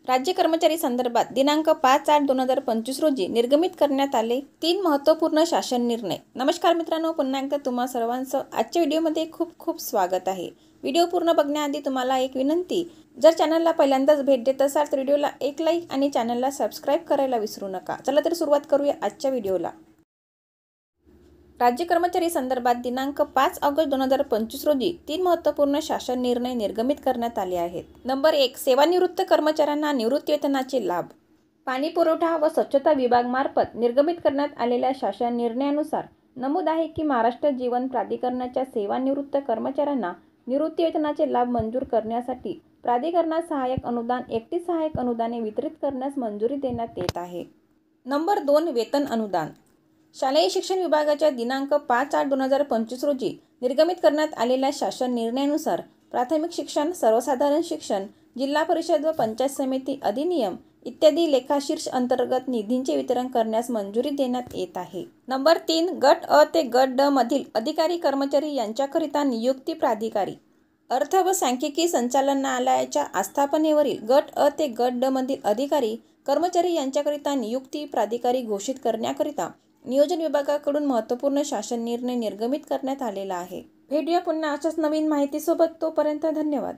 राज्य कर्मचारी संदर्भात दिनांक 5/8/2025 रोजी निर्गमित करण्यात आले 3 महत्त्वपूर्ण शासन निर्णय। नमस्कार मित्रांनो, पुन्हा एकदा तुम्हा सर्वांचं आजच्या व्हिडिओमध्ये खूप खूप स्वागत आहे। व्हिडिओ पूर्ण बघण्याआधी तुम्हाला एक विनंती, जर चॅनलला पहिल्यांदाच भेट देत असाल तर व्हिडिओला एक लाईक आणि चॅनलला सबस्क्राईब करायला विसरू नका। चला तर सुरुवात करूया आजच्या व्हिडिओला। राज्य कर्मचारी संदर्भात दिनांक 5 ऑगस्ट 2025 रोजी 3 महत्त्वपूर्ण शासन निर्णय निर्गमित करण्यात आले आहेत। नंबर 1, सेवानिवृत्त कर्मचाऱ्यांना निवृत्तीवेतनाचे लाभ। पाणी पुरवठा व स्वच्छता विभाग मार्फत निर्गमित करण्यात आलेल्या शासन निर्णयानुसार नमूद आहे की महाराष्ट्र जीवन प्राधिकरणाच्या सेवानिवृत्त कर्मचाऱ्यांना निवृत्तीवेतनाचे लाभ मंजूर करण्यासाठी प्राधिकरणास सहाय्यक अनुदान 31 सहाय्यक अनुदाने वितरित करण्यास मंजुरी देण्यात येत आहे। नंबर 2, वेतन अनुदान। शालेय शिक्षण विभागाच्या दिनांक 5/8/2025 रोजी निर्गमित करण्यात आलेल्या शासन निर्णयानुसार प्राथमिक शिक्षण, सर्वसाधारण शिक्षण, जिल्हा परिषद व पंचायत समिती अधिनियम इत्यादी लेखाशीर्ष अंतर्गत निधींचे वितरण करण्यास मंजुरी देण्यात येत आहे। नंबर 3, गट अ ते गट ड मधील अधिकारी कर्मचारी यांच्याकरिता नियुक्ती प्राधिकारी। अर्थ व सांख्यिकी संचालनालयाच्या आस्थापनेवरील गट अ ते गट ड मधील अधिकारी कर्मचारी यांच्याकरिता नियुक्ती प्राधिकारी घोषित करण्याकरिता नियोजन विभागाकडून महत्त्वपूर्ण शासन निर्णय निर्गमित करण्यात आलेला आहे। भेटूया पुन्हा अशाच नवीन माहितीसोबत, तोपर्यंत धन्यवाद।